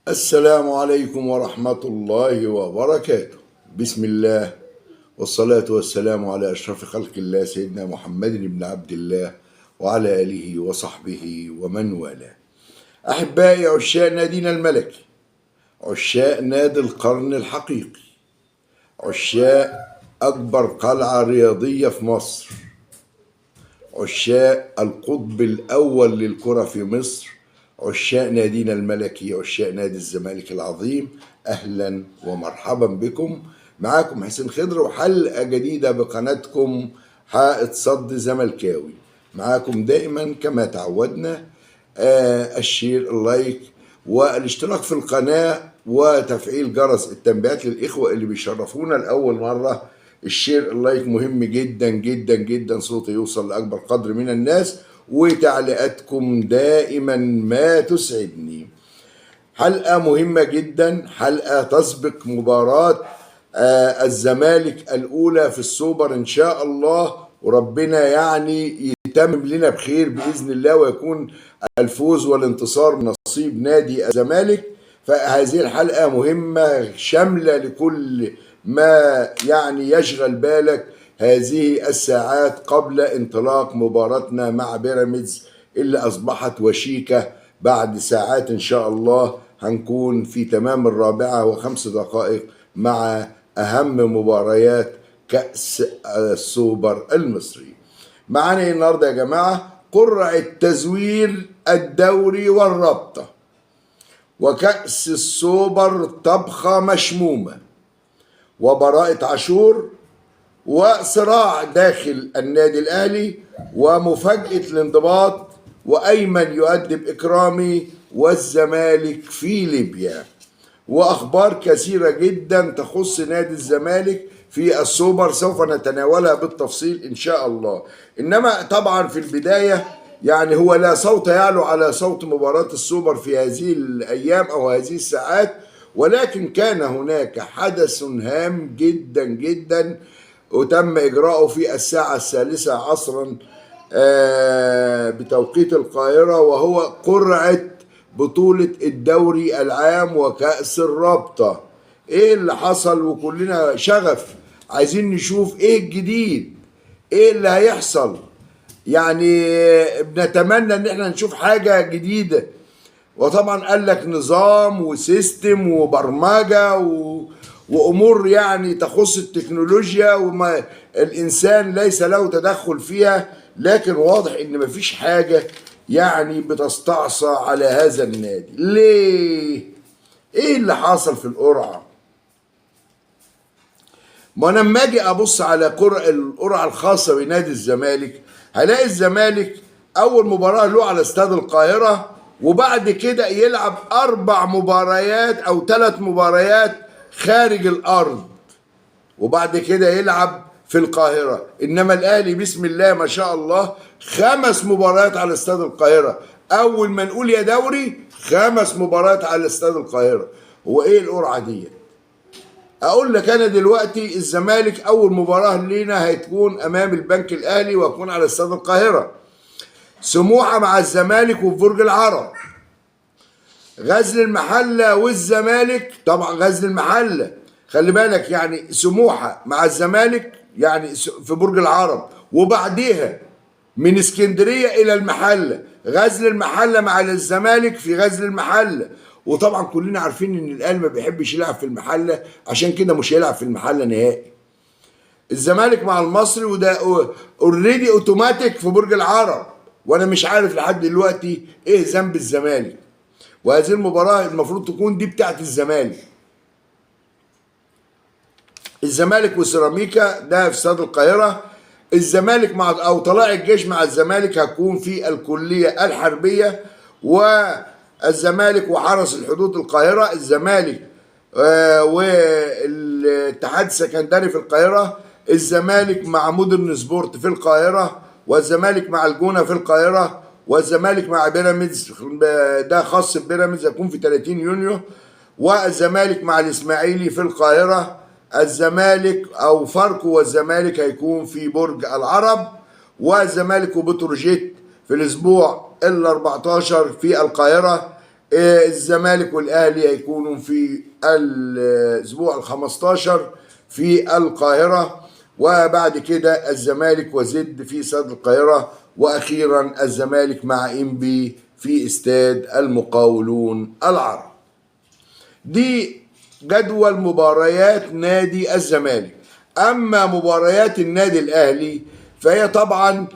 السلام عليكم ورحمة الله وبركاته. بسم الله والصلاة والسلام على أشرف خلق الله سيدنا محمد بن عبد الله وعلى آله وصحبه ومن والاه. أحبائي عشاق نادينا الملكي، عشاق نادي القرن الحقيقي، عشاق أكبر قلعة رياضية في مصر، عشاق القطب الأول للكرة في مصر، عشاق نادينا الملكي، عشاق نادي الزمالك العظيم، أهلا ومرحبا بكم. معاكم حسين خضر وحلقة جديدة بقناتكم حائط صد زملكاوي. معاكم دائما كما تعودنا الشير، اللايك والاشتراك في القناة وتفعيل جرس التنبيهات للإخوة اللي بيشرفونا لأول مرة. الشير اللايك مهم جدا جدا جدا، صوتي يوصل لأكبر قدر من الناس، وتعليقاتكم دائما ما تسعدني. حلقة مهمة جدا، حلقة تسبق مباراة الزمالك الأولى في السوبر إن شاء الله، وربنا يعني يتمم لنا بخير بإذن الله ويكون الفوز والانتصار من نصيب نادي الزمالك. فهذه الحلقة مهمة شاملة لكل ما يعني يشغل بالك هذه الساعات قبل انطلاق مباراتنا مع بيراميدز اللي أصبحت وشيكة. بعد ساعات إن شاء الله هنكون في تمام 4:05 مع أهم مباريات كأس السوبر المصري. معانا النهارده يا جماعة قرعة تزوير الدوري والرابطة وكأس السوبر طبخة مشمومة وبراءة عاشور وصراع داخل النادي الأهلي ومفاجأة الانضباط وأيمن يؤدب إكرامي والزمالك في ليبيا، وأخبار كثيرة جدا تخص نادي الزمالك في السوبر سوف نتناولها بالتفصيل إن شاء الله. إنما طبعا في البداية يعني هو لا صوت يعلو على صوت مباراة السوبر في هذه الأيام أو هذه الساعات، ولكن كان هناك حدث هام جدا جدا وتم إجراؤه في الساعة 13 عصرا بتوقيت القاهرة، وهو قرعة بطولة الدوري العام وكأس الرابطة. ايه اللي حصل؟ وكلنا شغف عايزين نشوف ايه الجديد، ايه اللي هيحصل. يعني بنتمنى ان احنا نشوف حاجة جديدة. وطبعا قال لك نظام وسيستم وبرمجة وامور يعني تخص التكنولوجيا وما الانسان ليس له تدخل فيها، لكن واضح ان مفيش حاجة يعني بتستعصى على هذا النادي. ليه؟ ايه اللي حصل في القرعة؟ ما انا لما اجي ابص على القرعة الخاصة بنادي الزمالك هلاقي الزمالك اول مباراة له على استاد القاهرة، وبعد كده يلعب 4 مباريات او 3 مباريات خارج الارض، وبعد كده يلعب في القاهرة. انما الاهلي بسم الله ما شاء الله 5 مباريات على استاد القاهرة. اول ما نقول يا دوري 5 مباريات على استاد القاهرة. هو ايه القرعة دي؟ اقول لك انا دلوقتي الزمالك اول مباراة لينا هتكون امام البنك الاهلي وهتكون على استاد القاهرة. سموحة مع الزمالك وفي برج العرب. غزل المحلة والزمالك، طبعا غزل المحلة خلي بالك يعني سموحة مع الزمالك يعني في برج العرب، وبعديها من اسكندرية إلى المحلة غزل المحلة مع الزمالك في غزل المحلة. وطبعا كلنا عارفين إن الأهلي ما بيحبش يلعب في المحلة، عشان كده مش هيلعب في المحلة نهائي. الزمالك مع المصري وده اوريدي اوتوماتيك في برج العرب، وانا مش عارف لحد دلوقتي ايه ذنب الزمالك. وهذه المباراة المفروض تكون دي بتاعت الزمالك. الزمالك وسيراميكا ده في استاد القاهرة. الزمالك مع او طلائع الجيش مع الزمالك هتكون في الكلية الحربية، والزمالك وحرس الحدود القاهرة. الزمالك والاتحاد السكندري في القاهرة. الزمالك مع مودرن سبورت في القاهرة، والزمالك مع الجونة في القاهرة، والزمالك مع بيراميدز ده خاص ببيراميدز هيكون في 30 يونيو، والزمالك مع الاسماعيلي في القاهرة. الزمالك او فاركو والزمالك هيكون في برج العرب، والزمالك وبتروجيت في الاسبوع ال 14 في القاهرة. الزمالك والاهلي هيكونوا في الاسبوع ال15 في القاهره، وبعد كده الزمالك وزد في استاد القاهره، واخيرا الزمالك مع انبي في استاد المقاولون العرب. دي جدول مباريات نادي الزمالك. اما مباريات النادي الاهلي فهي طبعا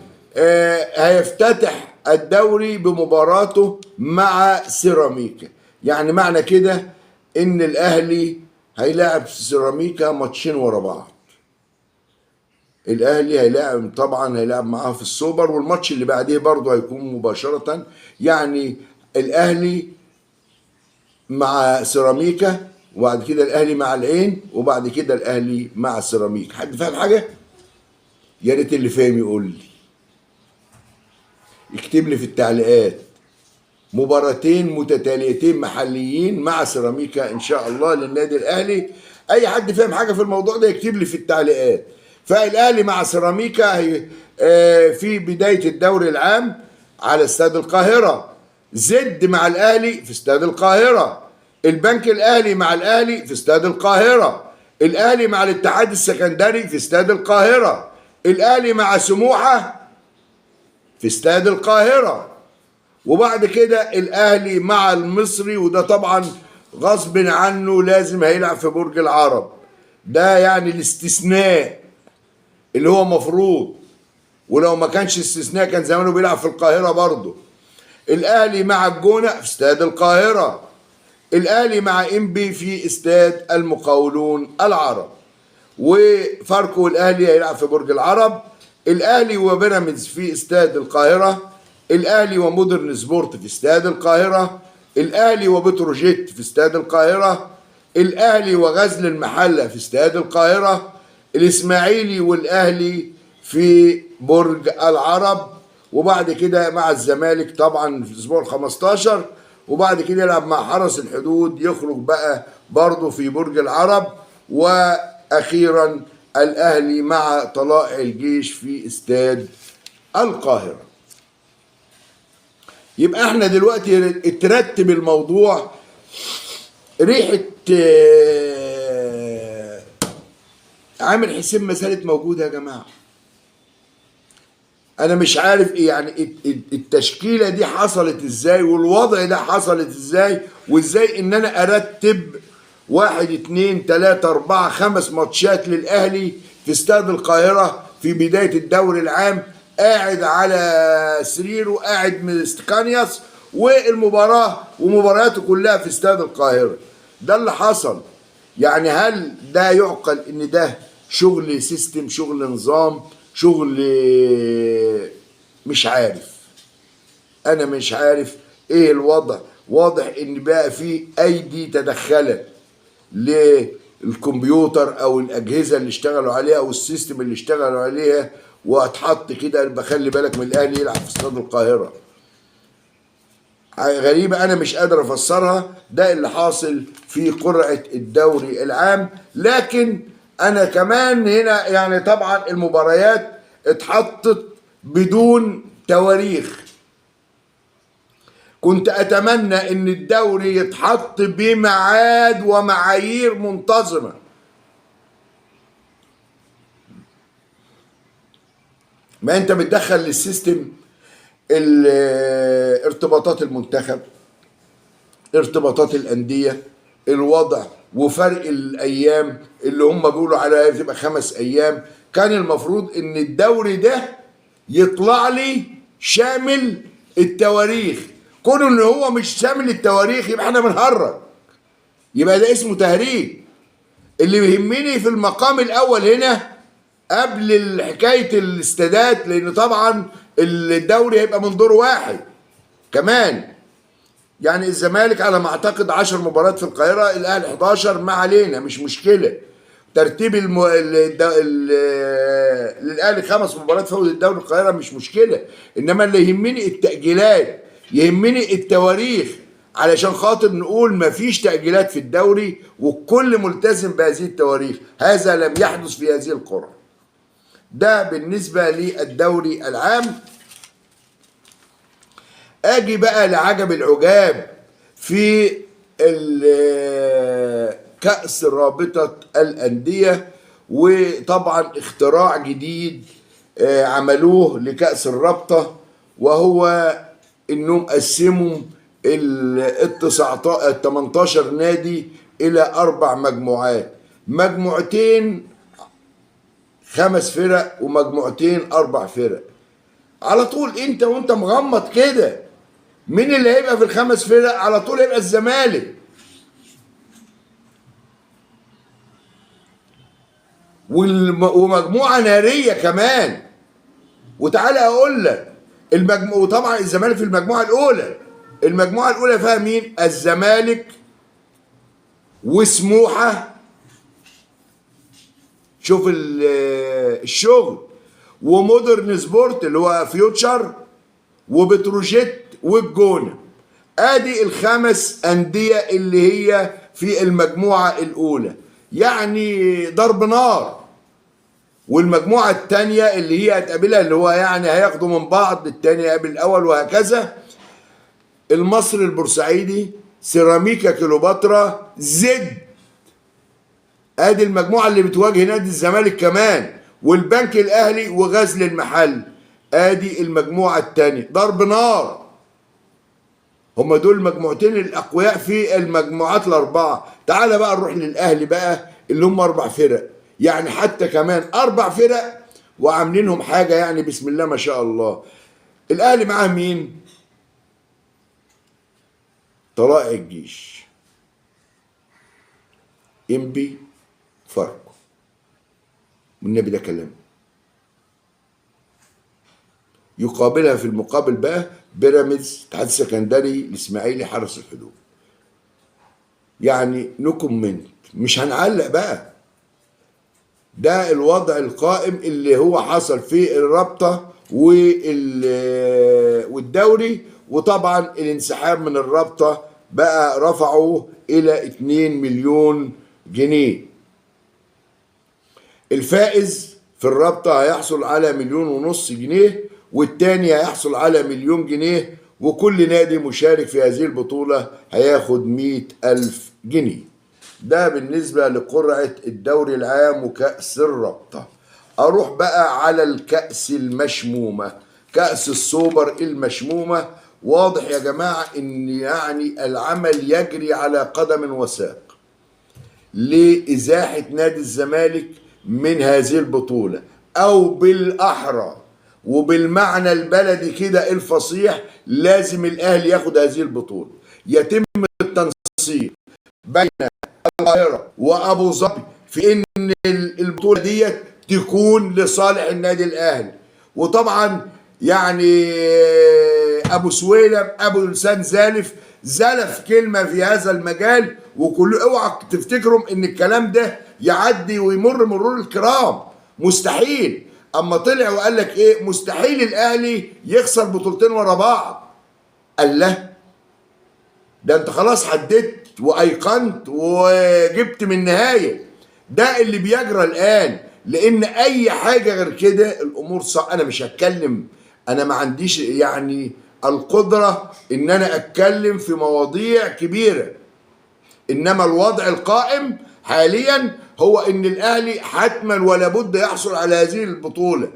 هيفتتح الدوري بمباراته مع سيراميكا. يعني معنى كده ان الاهلي هيلاعب سيراميكا ماتشين ورا بعض. الاهلي هيلاعب معاه في السوبر، والماتش اللي بعديه برضه هيكون مباشرة. يعني الاهلي مع سيراميكا، وبعد كده الاهلي مع العين، وبعد كده الاهلي مع سيراميكا. حد فاهم حاجة؟ يا ريت اللي فاهم يقول لي، يكتب لي في التعليقات. مباراتين متتاليتين محليين مع سيراميكا ان شاء الله للنادي الاهلي. اي حد فاهم حاجه في الموضوع ده يكتب لي في التعليقات. فالاهلي مع سيراميكا في بدايه الدوري العام على استاد القاهره. زد مع الاهلي في استاد القاهره. البنك الاهلي مع الاهلي في استاد القاهره. الاهلي مع الاتحاد السكندري في استاد القاهره. الاهلي مع سموحه في استاد القاهره. وبعد كده الاهلي مع المصري، وده طبعا غصب عنه لازم هيلعب في برج العرب. ده يعني الاستثناء اللي هو مفروض، ولو ما كانش استثناء كان زمانه بيلعب في القاهرة برضه. الاهلي مع الجونة في استاد القاهرة. الاهلي مع انبي في استاد المقاولون العرب. وفاركو والاهلي هيلعب في برج العرب. الاهلي وبيراميدز في استاد القاهرة. الاهلي ومودرن سبورت في استاد القاهرة. الاهلي وبتروجيت في استاد القاهرة. الاهلي وغزل المحلة في استاد القاهرة. الاسماعيلي والاهلي في برج العرب. وبعد كده مع الزمالك طبعا في الاسبوع ال15، وبعد كده يلعب مع حرس الحدود، يخرج بقى برضه في برج العرب. واخيرا الاهلي مع طلائع الجيش في استاد القاهرة. يبقى احنا دلوقتي اترتب الموضوع. ريحة عامر حسين ما زالت موجودة يا جماعة. انا مش عارف ايه يعني التشكيلة دي حصلت ازاي، والوضع ده حصلت ازاي، وازاي ان انا ارتب 1 2 3 4 5 ماتشات للاهلي في استاد القاهرة في بداية الدوري العام، قاعد على سريره، قاعد مستكانياس، والمباراة ومبارياته كلها في استاد القاهرة. ده اللي حصل. يعني هل ده يعقل ان ده شغل سيستم، شغل نظام، شغل؟ مش عارف. انا مش عارف ايه الوضع. واضح ان بقى في ايدي تدخلت للكمبيوتر او الاجهزه اللي اشتغلوا عليها او السيستم اللي اشتغلوا عليها، واتحط كده بخلي بالك من الاهلي يلعب في استاد القاهره. غريبه انا مش قادر افسرها. ده اللي حاصل في قرعه الدوري العام. لكن انا كمان هنا يعني طبعا المباريات اتحطت بدون تواريخ. كنت اتمنى ان الدوري يتحط بميعاد ومعايير منتظمه. ما انت بتدخل للسيستم ارتباطات المنتخب، ارتباطات الانديه، الوضع، وفرق الايام اللي هم بيقولوا عليها تبقى 5 ايام. كان المفروض ان الدوري ده يطلع لي شامل التواريخ. كونه ان هو مش شامل التواريخ يبقى احنا بنهرج، يبقى ده اسمه تهريج. اللي بيهمني في المقام الاول هنا قبل حكايه الاستادات، لان طبعا الدوري هيبقى من دور واحد كمان. يعني الزمالك على ما اعتقد 10 مباريات في القاهره، الاهلي 11، ما علينا مش مشكله. ترتيب للاهلي 5 مباريات فوز الدوري القاهره مش مشكله. انما اللي يهمني التاجيلات، يهمني التواريخ، علشان خاطر نقول مفيش تاجيلات في الدوري والكل ملتزم بهذه التواريخ. هذا لم يحدث في هذه القرعه. ده بالنسبه للدوري العام. اجي بقى لعجب العجاب في كأس رابطة الأندية. وطبعا اختراع جديد عملوه لكأس الرابطة، وهو انهم قسموا ال 18 نادي الى 4 مجموعات، مجموعتين 5 فرق ومجموعتين 4 فرق. على طول انت وانت مغمض كده، مين اللي هيبقى في ال5 فرق؟ على طول هيبقى الزمالك. ومجموعة نارية كمان. وتعالى اقول لك وطبعا الزمالك في المجموعة الاولى. المجموعة الاولى فيها مين؟ الزمالك وسموحة، شوف الشغل، ومودرن سبورت اللي هو فيوتشر، وبتروجيت، والجونة. ادي ال5 أندية اللي هي في المجموعة الاولى، يعني ضرب نار. والمجموعة الثانية اللي هي هتقابلها، اللي هو يعني هياخدوا من بعض، الثاني يقابل الاول وهكذا. المصري البورسعيدي، سيراميكا كليوباترا، زد. ادي المجموعة اللي بتواجه نادي الزمالك كمان، والبنك الاهلي وغزل المحل. ادي المجموعة الثانية، ضرب نار. هما دول المجموعتين الاقوياء في المجموعات الاربعة. تعال بقى نروح للاهلي بقى، اللي هم 4 فرق، يعني حتى كمان 4 فرق وعاملينهم حاجة يعني بسم الله ما شاء الله. الاهلي معاه مين؟ طلائع الجيش، انبي، فاركو. والنبي ده كلام. يقابلها في المقابل بقى بيراميدز، اتحاد السكندري، الاسماعيلي، حرس الحدود. يعني نو كومنت، مش هنعلق بقى. ده الوضع القائم اللي هو حصل في الرابطة والدوري. وطبعا الانسحاب من الرابطة بقى رفعوا إلى 2 مليون جنيه. الفائز في الرابطة هيحصل على 1.5 مليون جنيه، والتاني هيحصل على 1 مليون جنيه، وكل نادي مشارك في هذه البطولة هياخد 100,000 جنيه. ده بالنسبة لقرعة الدوري العام وكأس الرابطة. أروح بقى على الكأس المشمومة، كأس السوبر المشمومة. واضح يا جماعة إن يعني العمل يجري على قدم وساق لإزاحة نادي الزمالك من هذه البطولة، أو بالأحرى وبالمعنى البلدي كده الفصيح، لازم الأهلي ياخد هذه البطولة. يتم التنسيق بين القاهرة وأبو ظبي في إن البطولة دي تكون لصالح النادي الأهلي. وطبعا يعني أبو سويلم، أبو لسان زلف كلمة في هذا المجال، وكل اوعى تفتكروا ان الكلام ده يعدي ويمر مرور الكرام، مستحيل. اما طلع وقال لك ايه؟ مستحيل الاهلي يخسر بطولتين ورا بعض. قال له ده انت خلاص حددت وايقنت وجبت من النهايه. ده اللي بيجرى الان، لان اي حاجه غير كده الامور صعبه. انا مش هتكلم، انا ما عنديش يعني القدره ان انا اتكلم في مواضيع كبيره، انما الوضع القائم حاليا هو ان الاهلي حتما ولا بد يحصل على هذه البطوله.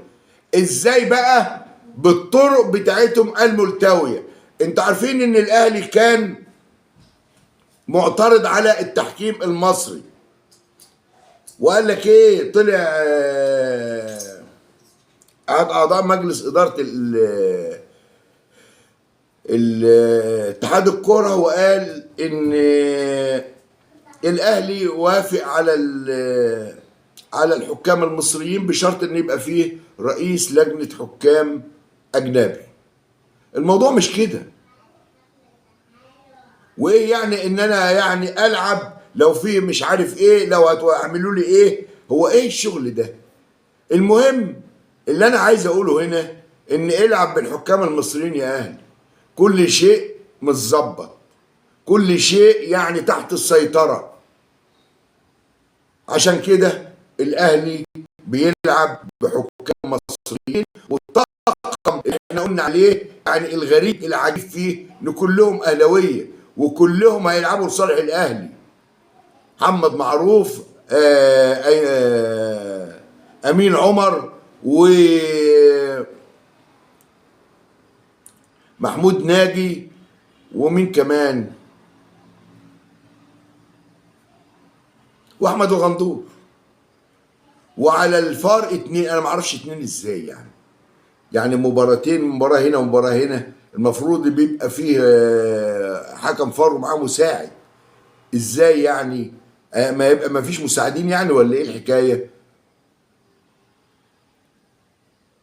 ازاي بقى؟ بالطرق بتاعتهم الملتويه. انتوا عارفين ان الاهلي كان معترض على التحكيم المصري، وقال لك ايه؟ طلع اعضاء مجلس اداره اتحاد الكره، وقال ان الاهلي وافق على الحكام المصريين بشرط ان يبقى فيه رئيس لجنه حكام اجنبي. الموضوع مش كده. وايه يعني ان انا يعني العب لو في مش عارف ايه، لو هتعملوا لي ايه؟ هو ايه الشغل ده؟ المهم اللي انا عايز اقوله هنا ان العب بالحكام المصريين يا اهلي، كل شيء متظبط، كل شيء يعني تحت السيطرة. عشان كده الاهلي بيلعب بحكام مصريين، والطاقم اللي احنا قلنا عليه يعني الغريب العجيب فيه ان كلهم اهلاويه، وكلهم هيلعبوا لصالح الاهلي. محمد معروف، امين عمر، ومحمود ناجي، ومين كمان، واحمد الغندور. وعلى الفار اتنين، انا ما اعرفش اتنين ازاي يعني مباراتين، مباراه هنا ومباراه هنا، المفروض بيبقى فيه حكم فار ومعاه مساعد. ازاي يعني؟ ما يبقى ما فيش مساعدين يعني، ولا ايه الحكايه؟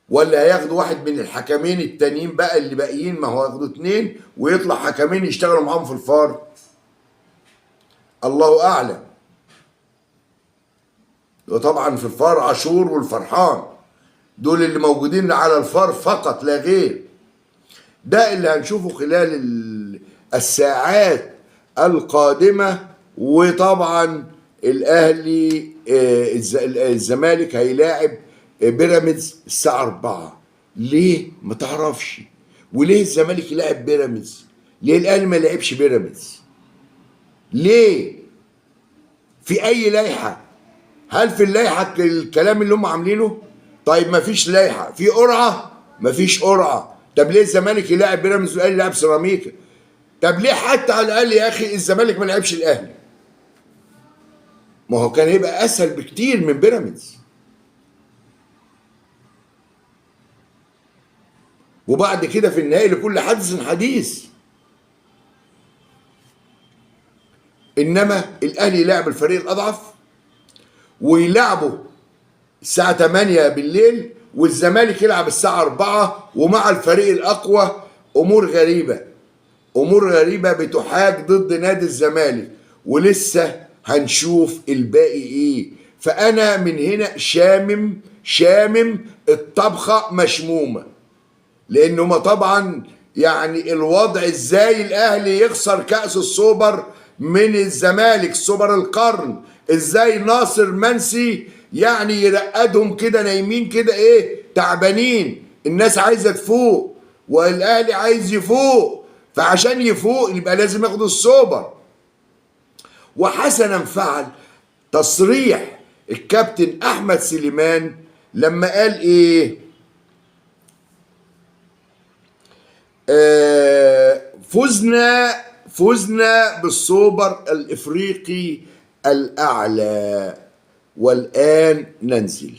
ولا هياخدوا واحد من الحكمين التانيين بقى اللي باقيين، ما هو ياخدوا اتنين ويطلع حكمين يشتغلوا معاهم في الفار؟ الله اعلم. وطبعا في الفار عاشور والفرحان، دول اللي موجودين على الفار فقط لا غير. ده اللي هنشوفه خلال الساعات القادمة. وطبعا الأهلي الزمالك هيلاعب بيراميدز الساعة 4. ليه؟ ما تعرفش. وليه الزمالك يلاعب بيراميدز؟ ليه الأهلي ما يلعبش بيراميدز؟ ليه؟ في أي لائحة؟ هل في اللائحة الكلام اللي هم عاملينه؟ طيب ما فيش لائحة، في قرعة؟ ما فيش قرعة. طب ليه الزمالك يلاعب بيراميدز والاهلي يلاعب سيراميكا؟ طب ليه حتى على الاقل يا اخي الزمالك ما لعبش الاهلي؟ ما هو كان هيبقى اسهل بكتير من بيراميدز. وبعد كده في النهائي لكل حدث حديث. انما الاهلي يلاعب الفريق الاضعف ويلعبه الساعة 8 بالليل، والزمالك يلعب الساعة 4 ومع الفريق الأقوى. أمور غريبة، أمور غريبة بتحاج ضد نادي الزمالك، ولسه هنشوف الباقي إيه. فأنا من هنا شامم الطبخة مشمومة، لأنه طبعا يعني الوضع إزاي الأهلي يخسر كأس السوبر من الزمالك، سوبر القرن، إزاي ناصر منسي يعني يرقدهم كده نايمين كده ايه تعبانين. الناس عايزه تفوق والاهلي عايز يفوق، فعشان يفوق يبقى لازم ياخد السوبر. وحسنا فعل تصريح الكابتن احمد سليمان لما قال ايه؟ فزنا بالسوبر الافريقي الاعلى، والآن ننزل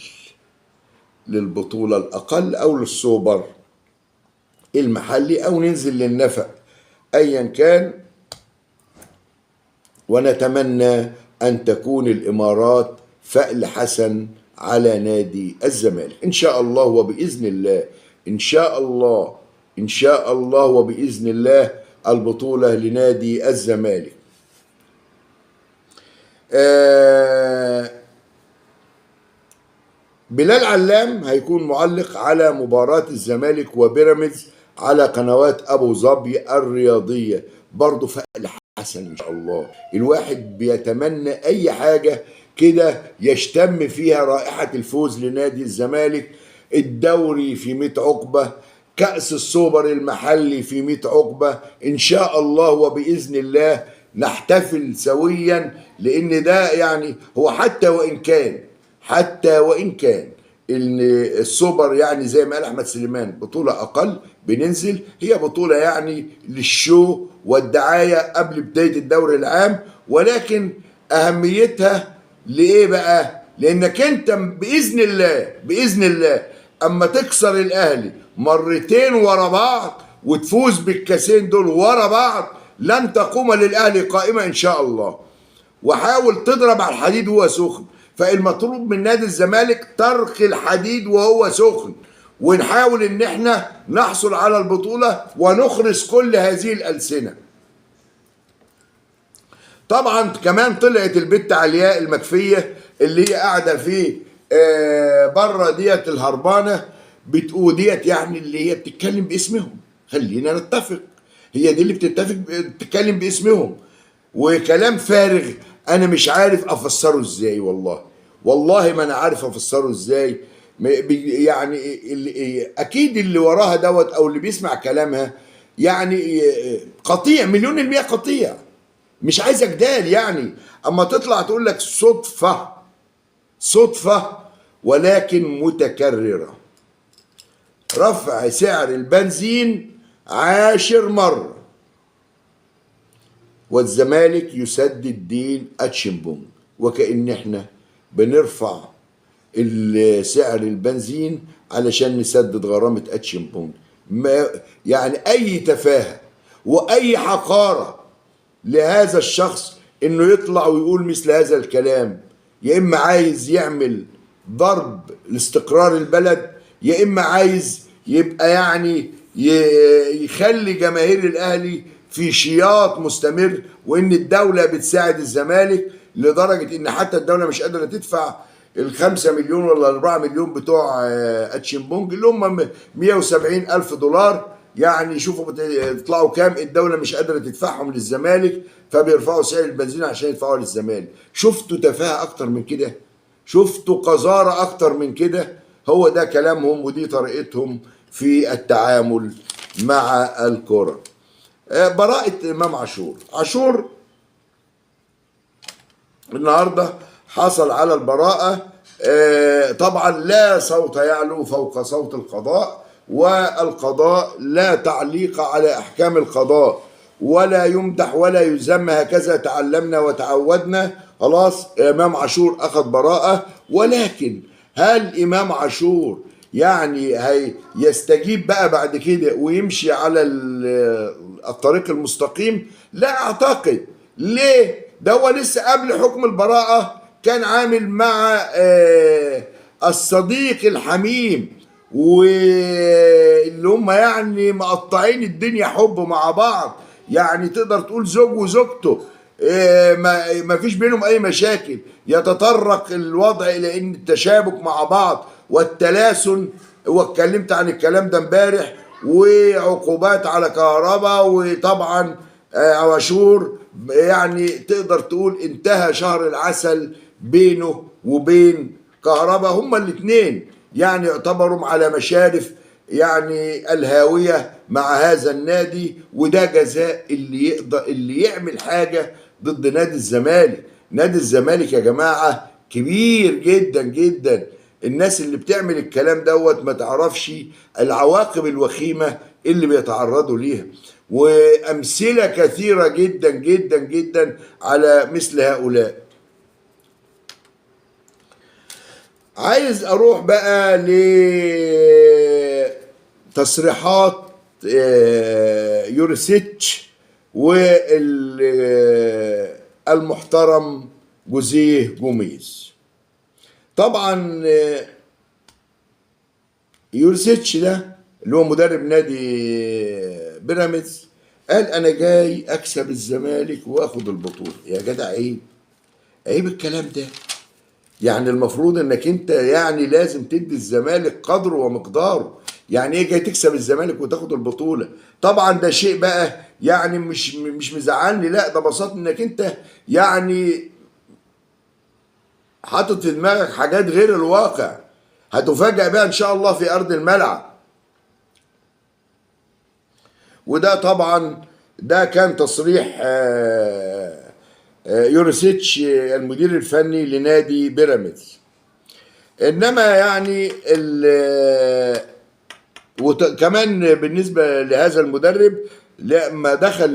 للبطولة الأقل أو للسوبر المحلي أو ننزل للنفق، أيا كان. ونتمنى أن تكون الإمارات فأل حسن على نادي الزمالك إن شاء الله وبإذن الله. إن شاء الله، إن شاء الله وبإذن الله البطولة لنادي الزمالك. بلال علام هيكون معلق على مباراة الزمالك وبيراميدز على قنوات أبو ظبي الرياضية، برضه فأل حسن إن شاء الله. الواحد بيتمنى أي حاجة كده يشتم فيها رائحة الفوز لنادي الزمالك. الدوري في 100 عقبة، كأس السوبر المحلي في 100 عقبة، إن شاء الله وبإذن الله نحتفل سويا. لأن ده يعني هو حتى وإن كان ان السوبر يعني زي ما قال احمد سليمان بطوله اقل بننزل، هي بطوله يعني للشو والدعايه قبل بدايه الدوري العام، ولكن اهميتها لايه بقى؟ لانك انت باذن الله اما تكسر الاهلي مرتين ورا بعض وتفوز بالكاسين دول ورا بعض لن تقوم للاهلي قائمه ان شاء الله. وحاول تضرب على الحديد وهو سخن. فالمطلوب من نادي الزمالك ترك الحديد وهو سخن، ونحاول ان احنا نحصل على البطولة ونخرس كل هذه الألسنة. طبعا كمان طلعت البت علياء المكفية اللي هي قاعدة في بره ديت الهربانة، بتقول ديت يعني اللي هي بتتكلم باسمهم. خلينا نتفق، هي دي اللي بتتكلم باسمهم، وكلام فارغ انا مش عارف افسره ازاي. والله ما انا عارف افسره ازاي. يعني اكيد اللي وراها دوت او اللي بيسمع كلامها يعني قطيع، مليون المية قطيع، مش عايزة جدال يعني. اما تطلع تقول لك صدفة، صدفة ولكن متكررة، رفع سعر البنزين 10 مرة والزمالك يسدد دين اتشمبونج، وكأن احنا بنرفع سعر البنزين علشان نسدد غرامة اتشمبونج. ما يعني اي تفاهة واي حقارة لهذا الشخص انه يطلع ويقول مثل هذا الكلام. يا اما عايز يعمل ضرب لاستقرار البلد، يا اما عايز يبقى يعني يخلي جماهير الاهلي في شياط مستمر، وان الدولة بتساعد الزمالك لدرجة ان حتى الدولة مش قادرة تدفع ال5 مليون ولا 4 مليون بتوع اتشمبونج اللي هم 170,000 دولار. يعني شوفوا بيطلعوا كام، الدولة مش قادرة تدفعهم للزمالك فبيرفعوا سعر البنزين عشان يدفعوا للزمالك. شفتوا تفاهة أكتر من كده؟ شفتوا قذارة أكتر من كده؟ هو ده كلامهم ودي طريقتهم في التعامل مع الكرة. براءة إمام عاشور. عاشور النهارده حصل على البراءة. طبعا لا صوت يعلو فوق صوت القضاء، والقضاء لا تعليق على أحكام القضاء، ولا يمدح ولا يذم، هكذا تعلمنا وتعودنا. خلاص إمام عاشور أخذ براءة، ولكن هل إمام عاشور يعني يستجيب بقى بعد كده ويمشي على الطريق المستقيم؟ لا أعتقد. ليه؟ ده هو لسه قبل حكم البراءة كان عامل مع الصديق الحميم، واللي هم يعني مقطعين الدنيا حب مع بعض، يعني تقدر تقول زوج وزوجته ما فيش بينهم اي مشاكل. يتطرق الوضع الى ان التشابك مع بعض والتلاسن، واتكلمت عن الكلام ده امبارح، وعقوبات على كهرباء. وطبعا عاشور يعني تقدر تقول انتهى شهر العسل بينه وبين كهرباء، هما الاثنين يعني يعتبروا على مشارف يعني الهاوية مع هذا النادي. وده جزاء اللي يقدر اللي يعمل حاجة ضد نادي الزمالك. نادي الزمالك يا جماعة كبير جدا جدا، الناس اللي بتعمل الكلام دوت ما تعرفش العواقب الوخيمة اللي بيتعرضوا ليها، وأمثلة كثيرة جدا جدا جدا على مثل هؤلاء. عايز أروح بقى لتصريحات يوريسيتش والمحترم جوزيه جوميز. طبعا يوريسيتش ده اللي هو مدرب نادي بيراميدز قال انا جاي اكسب الزمالك واخد البطوله. يا جدع عيب، عيب الكلام ده. يعني المفروض انك انت يعني لازم تدي الزمالك قدره ومقداره. يعني ايه جاي تكسب الزمالك وتاخد البطوله؟ طبعا ده شيء بقى يعني مش مزعلني، لا ده ببساطه انك انت يعني حاطط في دماغك حاجات غير الواقع، هتفاجأ بها ان شاء الله في ارض الملعب. وده طبعا ده كان تصريح يوريسيتش المدير الفني لنادي بيراميدز. انما يعني وكمان بالنسبه لهذا المدرب لما دخل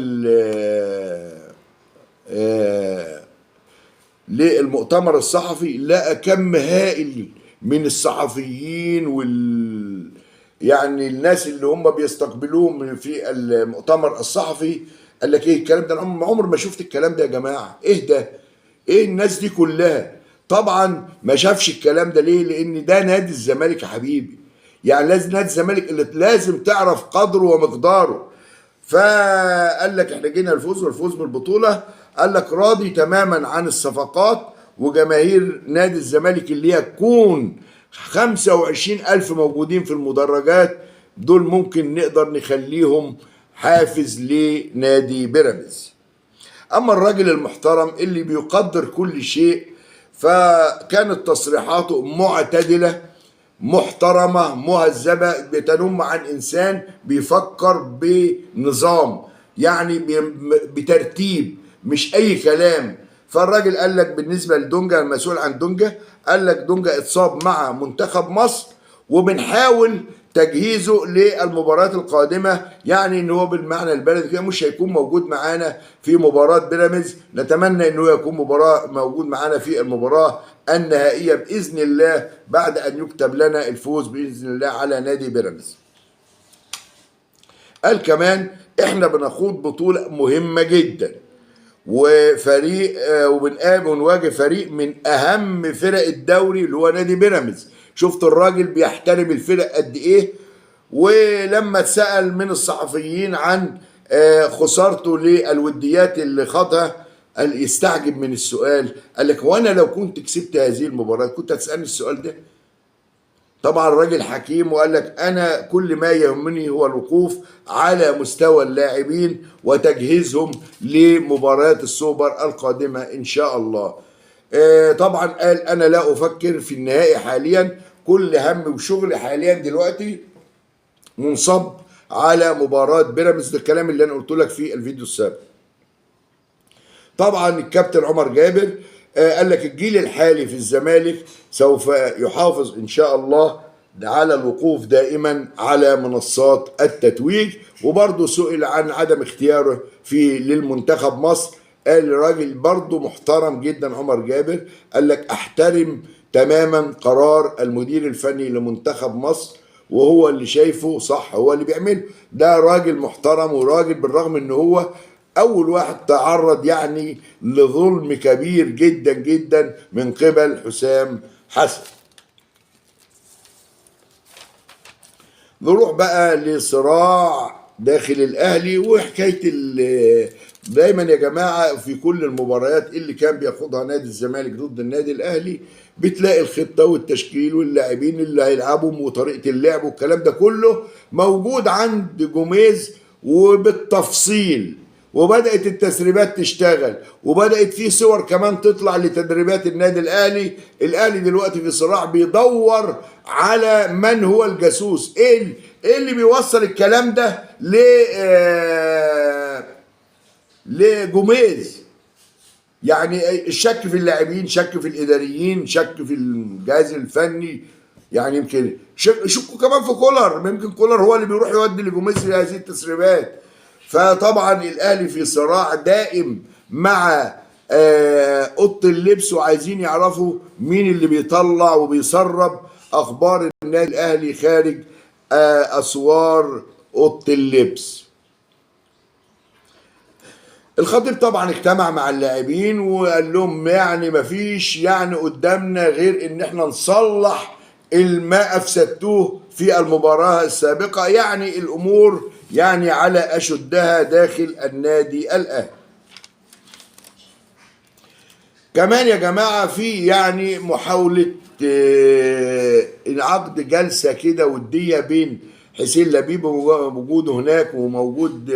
للمؤتمر الصحفي لقى كم هائل من الصحفيين يعني الناس اللي هم بيستقبلوهم في المؤتمر الصحفي. قال لك ايه الكلام ده؟ انا عمر ما شفت الكلام ده يا جماعه. ايه ده؟ ايه الناس دي كلها؟ طبعا ما شافش الكلام ده. ليه؟ لان ده نادي الزمالك يا حبيبي. يعني لازم نادي الزمالك اللي لازم تعرف قدره ومقداره. فقال لك احنا جينا الفوز والفوز بالبطوله. قال لك راضي تماما عن الصفقات، وجماهير نادي الزمالك اللي هي تكون 25,000 موجودين في المدرجات دول ممكن نقدر نخليهم حافز لنادي بيراميدز. اما الراجل المحترم اللي بيقدر كل شيء فكانت تصريحاته معتدلة، محترمة مهذبة بتنم عن إنسان بيفكر بنظام، يعني بترتيب، مش أي كلام. فالراجل قال لك بالنسبة لدونجا، المسؤول عن دونجا، قال لك دونجا اتصاب مع منتخب مصر وبنحاول تجهيزه للمباريات القادمة، يعني ان هو بالمعنى البلدي كده مش هيكون موجود معانا في مباراة بيراميدز. نتمنى انه يكون موجود معانا في المباراة النهائية بإذن الله بعد أن يكتب لنا الفوز بإذن الله على نادي بيراميدز. قال كمان احنا بنخوض بطولة مهمة جدا وفريق وبنقابل ونواجه فريق من أهم فرق الدوري اللي هو نادي بيراميدز. شفت الراجل بيحترم الفرق قد إيه. ولما اتسأل من الصحفيين عن خسارته للوديات اللي خاضها، قال يستعجب من السؤال، قال لك وانا لو كنت كسبت هذه المباراة كنت هتسألني السؤال ده؟ طبعا الراجل حكيم وقال لك انا كل ما يهمني هو الوقوف على مستوى اللاعبين وتجهيزهم لمباريات السوبر القادمة ان شاء الله. طبعا قال انا لا افكر في النهائي حاليا، كل هم وشغل حاليا دلوقتي منصب على مباراة بيراميدز. ده الكلام اللي انا قلت لك في الفيديو السابق. طبعا الكابتن عمر جابر قال لك الجيل الحالي في الزمالك سوف يحافظ ان شاء الله على الوقوف دائما على منصات التتويج. وبرضه سئل عن عدم اختياره للمنتخب مصر، قال راجل برضه محترم جدا عمر جابر، قال لك احترم تماما قرار المدير الفني لمنتخب مصر وهو اللي شايفه صح هو اللي بيعمله. ده راجل محترم وراجل بالرغم ان هو اول واحد تعرض يعني لظلم كبير جدا جدا من قبل حسام حسن. نروح بقى لصراع داخل الاهلي وحكايه دايما يا جماعه في كل المباريات اللي كان بياخدها نادي الزمالك ضد النادي الاهلي بتلاقي الخطه والتشكيل واللاعبين اللي هيلعبوا وطريقه اللعب والكلام ده كله موجود عند جوميز وبالتفصيل، وبدأت التسريبات تشتغل وبدأت في صور كمان تطلع لتدريبات النادي الأهلي. الأهلي دلوقتي في صراع بيدور على من هو الجاسوس، ايه اللي بيوصل الكلام ده لجوميز. يعني الشك في اللاعبين، شك في الإداريين، شك في الجهاز الفني، يعني يمكن شكوا كمان في كولر، يمكن كولر هو اللي بيروح يودي لجوميز هذه التسريبات. فطبعا الاهلي في صراع دائم مع اوضه اللبس وعايزين يعرفوا مين اللي بيطلع وبيسرب اخبار النادي الاهلي خارج اسوار اوضه اللبس. الخطيب طبعا اجتمع مع اللاعبين وقال لهم يعني مفيش يعني قدامنا غير ان احنا نصلح ما افسدتوه في المباراه السابقه، يعني الامور يعني على اشدها داخل النادي الاهلي. كمان يا جماعه في يعني محاوله عقد جلسه كده وديه بين حسين لبيب ووجوده هناك وموجود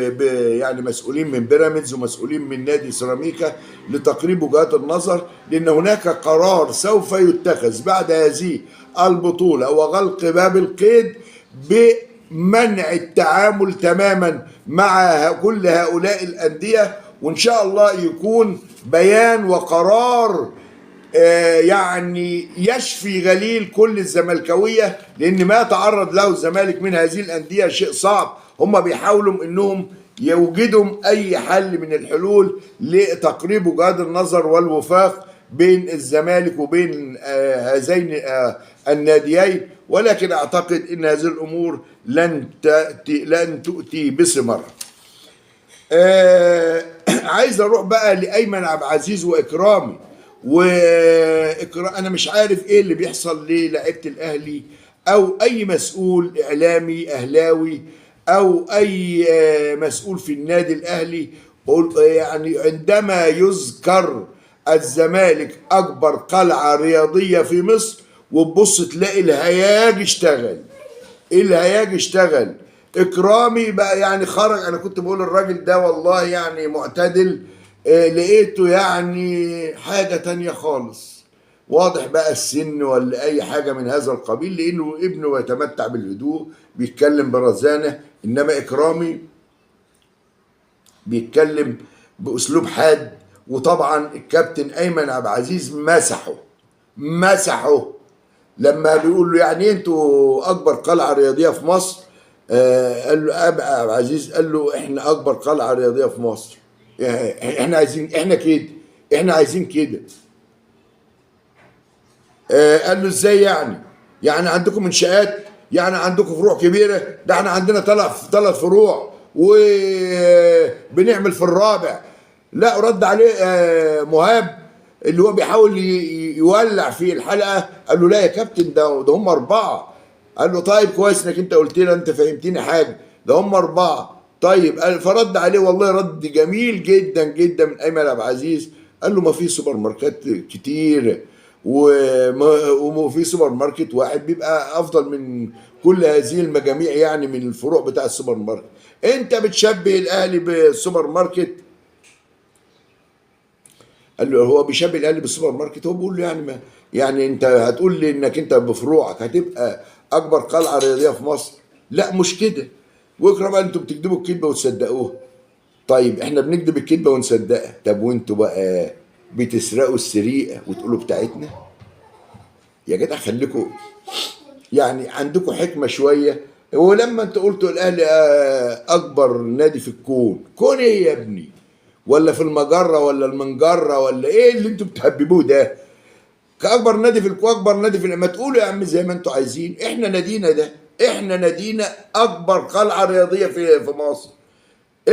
يعني مسؤولين من بيراميدز ومسؤولين من نادي سيراميكا لتقريب وجهات النظر، لان هناك قرار سوف يتخذ بعد هذه البطوله وغلق باب القيد بمنع التعامل تماما مع كل هؤلاء الانديه، وان شاء الله يكون بيان وقرار يعني يشفي غليل كل الزملكاويه، لان ما تعرض له الزمالك من هذه الانديه شيء صعب. هم بيحاولوا انهم يوجدوا اي حل من الحلول لتقريب وجهات النظر والوفاق بين الزمالك وبين هذين الناديين، ولكن اعتقد ان هذه الامور لن تؤتي بثمر. عايز اروح بقى لايمن عبد العزيز واكرامي. انا مش عارف ايه اللي بيحصل للاعيبه الاهلي او اي مسؤول اعلامي اهلاوي او اي مسؤول في النادي الاهلي، يعني عندما يذكر الزمالك اكبر قلعه رياضيه في مصر وتبص تلاقي الهياج اشتغل. اكرامي بقى يعني خرج، انا كنت بقول الراجل ده والله يعني معتدل، لقيته يعني حاجة تانية خالص. واضح بقى السن ولا اي حاجه من هذا القبيل، لانه ابنه يتمتع بالهدوء، بيتكلم برزانه. انما اكرامي بيتكلم باسلوب حاد. وطبعا الكابتن ايمن عبد العزيز مسحه لما بيقول له يعني انتوا اكبر قلعه رياضيه في مصر. قال له ابا عبد العزيز، قال له احنا اكبر قلعه رياضيه في مصر. احنا عايزين، احنا كده، احنا عايزين كده. قال له ازاي يعني؟ يعني عندكم منشآت، يعني عندكم فروع كبيره؟ ده احنا عندنا ثلاث فروع وبنعمل في الرابع. لا، رد عليه مهاب اللي هو بيحاول يولع في الحلقه، قال له لا يا كابتن، ده هم اربعه. قال له طيب كويس انك انت قلت لي، انت فهمتني حاجه، ده هم اربعه. طيب فرد عليه والله رد جميل جدا جدا من ايمن عبد العزيز. قال له ما في سوبر ماركت كتير، وفي سوبر ماركت واحد بيبقى افضل من كل هذه المجاميع، يعني من الفروع بتاع السوبر ماركت. انت بتشبه الاهلي بالسوبر ماركت؟ قال له هو بيشبه الاهلي بالسوبر ماركت؟ هو بيقول له يعني ما، يعني انت هتقول لي انك انت بفروعك هتبقى اكبر قلعه رياضيه في مصر؟ لا مش كده. واكرم قال انتوا بتكذبوا الكذبه وتصدقوها. طيب احنا بنكذب الكذبه ونصدقها، طب وانتوا بقى بتسرقوا السرقه وتقولوا بتاعتنا؟ يا جدع خليكم يعني عندكم حكمه شويه. ولما انت قلتوا الاهلي اكبر نادي في الكون، كون ايه يا ابني؟ ولا في المجره ولا المنجره ولا ايه اللي انتوا بتهببوه ده؟ كاكبر نادي في الكون، اكبر نادي في، ما تقولوا يا عم زي ما انتوا عايزين. احنا نادينا ده، احنا نادينا اكبر قلعه رياضيه في مصر،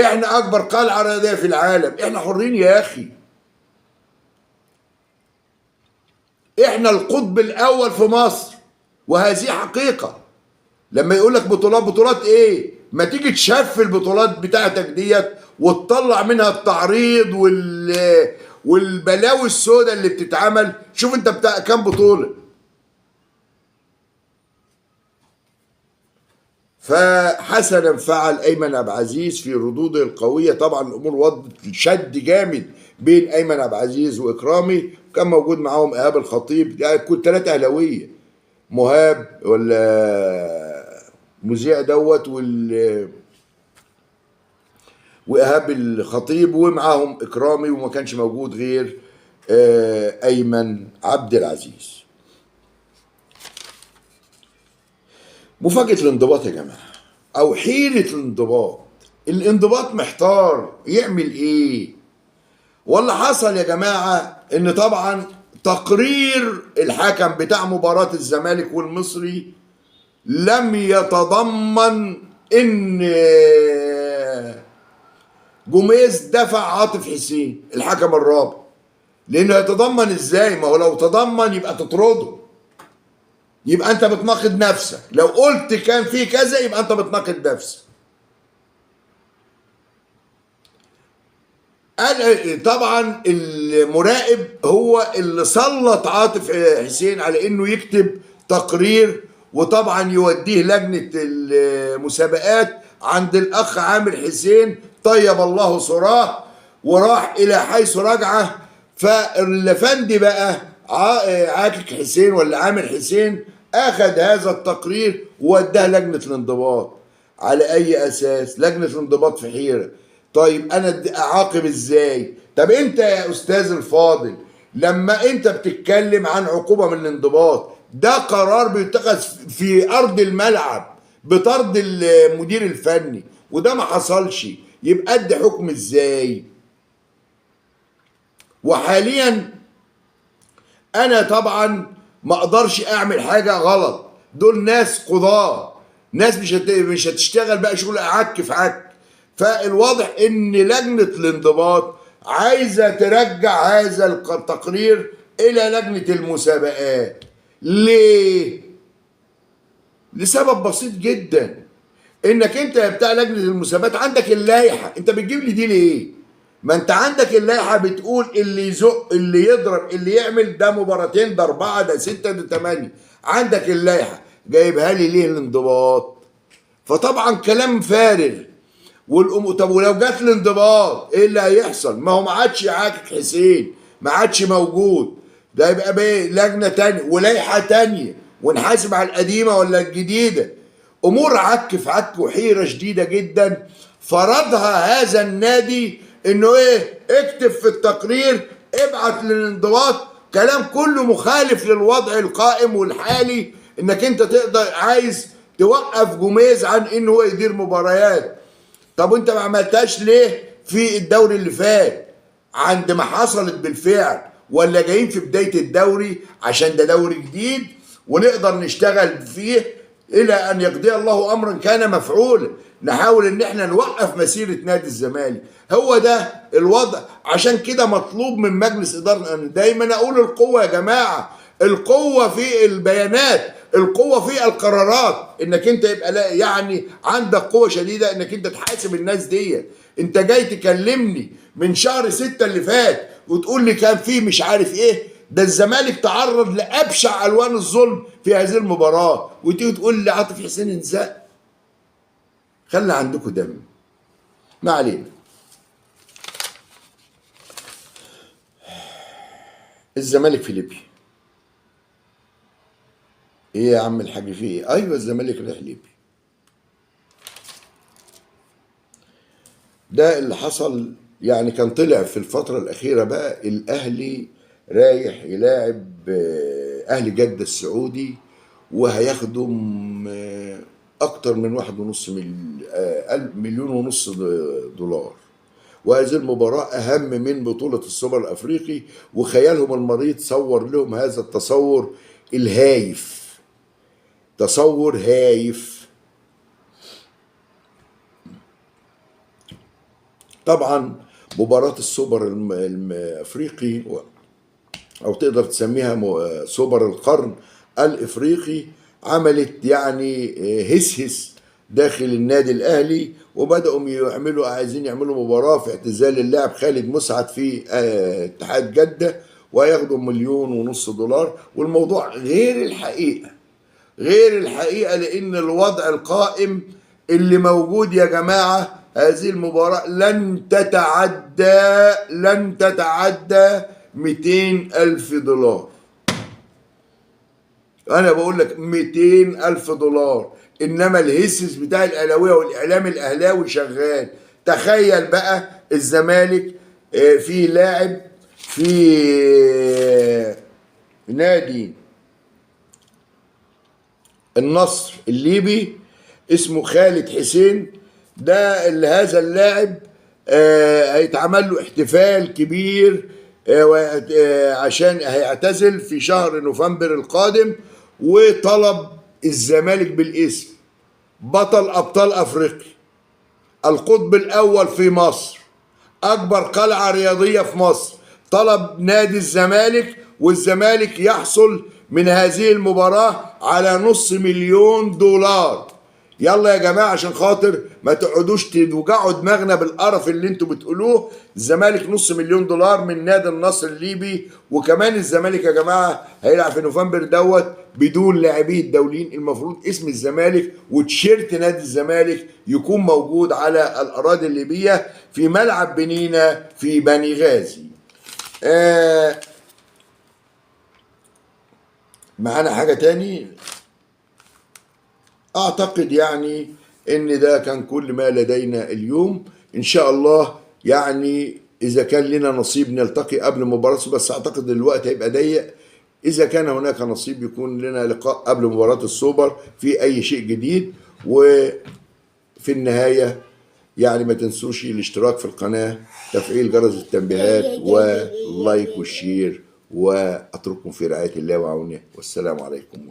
احنا اكبر قلعه رياضيه في العالم، احنا حرين يا اخي. احنا القطب الاول في مصر، وهذه حقيقه. لما يقول لك بطولات، بطولات ايه؟ ما تيجي تشف البطولات بتاعتك ديت وتطلع منها التعريض والبلاوي السوداء اللي بتتعمل. شوف انت بتاع كام بطوله. فحسنا فعل ايمن عبد العزيز في ردوده القويه. طبعا الامور وضت شد جامد بين ايمن عبد العزيز واكرامي، كان موجود معاهم ايهاب الخطيب. يعني كنت ثلاثه اهلاويه، مهاب ولا مذيع دوت وايهاب الخطيب، ومعاهم اكرامي، وما كانش موجود غير ايمن عبد العزيز. مفاجأة الانضباط يا جماعة، او حيرة الانضباط. الانضباط محتار يعمل ايه؟ واللي حصل يا جماعة ان طبعا تقرير الحكم بتاع مباراة الزمالك والمصري لم يتضمن ان جوميز دفع عاطف حسين الحكم الرابع. لانه يتضمن ازاي؟ ما هو لو تضمن يبقى تطرده، يبقى انت بتناقض نفسك. لو قلت كان في كذا يبقى انت بتناقض نفسك. طبعا المراقب هو اللي سلط عاطف حسين على انه يكتب تقرير، وطبعا يوديه لجنة المسابقات عند الاخ عامر حسين طيب الله ثراه، وراح الى حيث رجعه. فالافندي بقى عاكك حسين ولا عامر حسين اخذ هذا التقرير ووداه لجنة الانضباط. على اي اساس؟ لجنة الانضباط في حيرة. طيب انا اعاقب ازاي؟ طب انت يا استاذ الفاضل لما انت بتتكلم عن عقوبة من الانضباط، ده قرار بيتخذ في ارض الملعب بطرد المدير الفني، وده ما حصلش، يبقى ادي حكم ازاي؟ وحاليا انا طبعا ما اقدرش اعمل حاجة غلط. دول ناس قضاة، ناس مش هتشتغل بقى شغل عك في عك. فالواضح ان لجنة الانضباط عايزة ترجع هذا التقرير الى لجنة المسابقات. ليه؟ لسبب بسيط جدا، انك انت بتاع لجنة المسابقات عندك اللائحة. انت بتجيب لي دي ليه؟ ما انت عندك اللائحة بتقول اللي يزق، اللي يضرب، اللي يعمل، ده مباراتين، ده 4، ده 6، ده 8. عندك اللائحة، جايبها لي ليه الانضباط؟ فطبعا كلام فارغ. طب ولو جات الانضباط ايه اللي هيحصل؟ ما هو ما عادش عاكك حسين، ما عادش موجود. ده يبقى بايه؟ لجنه تانية ولائحه تانية، ونحاسب على القديمه ولا الجديده. امور عك في عك وحيره شديده جدا. فرضها هذا النادي انه ايه؟ اكتب في التقرير، ابعت للانضباط كلام كله مخالف للوضع القائم والحالي، انك انت تقدر عايز توقف جوميز عن انه هو يدير مباريات. طب وانت ما عملتهاش ليه في الدوري اللي فات عند ما حصلت بالفعل؟ ولا جايين في بداية الدوري عشان ده دوري جديد ونقدر نشتغل فيه الى ان يقضي الله امرا كان مفعولا، نحاول ان احنا نوقف مسيرة نادي الزمالك. هو ده الوضع. عشان كده مطلوب من مجلس ادارة، أنا دايما اقول القوة يا جماعة، القوة في البيانات، القوة في القرارات، انك انت يبقى يعني عندك قوة شديدة انك انت تحاسب الناس دي. انت جاي تكلمني من شهر 6 اللي فات وتقول لي كان فيه مش عارف ايه، ده الزمالك تعرض لابشع الوان الظلم في هذه المباراة، وتيجي تقول لي عاطف حسين انزاق. خلي عندكم دم. ما علينا. الزمالك في ليبيا. ايه يا عم الحاج في ايه؟ ايوه الزمالك رايح ليبيا. ده اللي حصل. يعني كان طلع في الفترة الأخيرة بقى الأهلي رايح يلاعب أهلي جدة السعودي، وهيخدم أكتر من 1.5 مليون ونص دولار. وهذه المباراة أهم من بطولة السوبر الأفريقي. وخيالهم المريض صور لهم هذا التصور الهايف، تصور هايف. طبعا مباراة السوبر الافريقي، او تقدر تسميها سوبر القرن الافريقي، عملت يعني هس داخل النادي الاهلي، وبداوا يعملوا عايزين يعملوا مباراة في اعتزال اللاعب خالد مسعد في اتحاد جدة، وهياخدوا 1.5 مليون دولار. والموضوع غير الحقيقة، غير الحقيقة، لان الوضع القائم اللي موجود يا جماعة، هذه المباراة لن تتعدى 200,000 دولار. أنا بقول لك 200,000 دولار. إنما الهسس بتاع الأهلاوية والإعلام الأهلاوي شغال. تخيل بقى الزمالك في لاعب في نادي النصر الليبي اسمه خالد حسين. ده اللي هذا اللاعب هيتعمل له احتفال كبير عشان هيعتزل في شهر نوفمبر القادم. وطلب الزمالك بالاسم بطل ابطال افريقيا، القطب الاول في مصر، اكبر قلعة رياضية في مصر، طلب نادي الزمالك، والزمالك يحصل من هذه المباراة على 500,000 دولار. يلا يا جماعة عشان خاطر ما تقعدوش توجعوا دماغنا بالقرف اللي انتوا بتقولوه. الزمالك 500,000 دولار من نادي النصر الليبي. وكمان الزمالك يا جماعة هيلعب في نوفمبر دوت بدون لاعبيه الدوليين. المفروض اسم الزمالك وتيشيرت نادي الزمالك يكون موجود على الأراضي الليبية في ملعب بنينا في بني غازي. معانا حاجة تاني؟ اعتقد يعني ان ده كان كل ما لدينا اليوم. ان شاء الله يعني اذا كان لنا نصيب نلتقي قبل مباراة، بس اعتقد الوقت هيبقى ضيق. اذا كان هناك نصيب يكون لنا لقاء قبل مباراة السوبر في اي شيء جديد. وفي النهاية يعني ما تنسوش الاشتراك في القناة، تفعيل جرس التنبيهات، ولايك والشير، واترككم في رعاية الله وعونه، والسلام عليكم.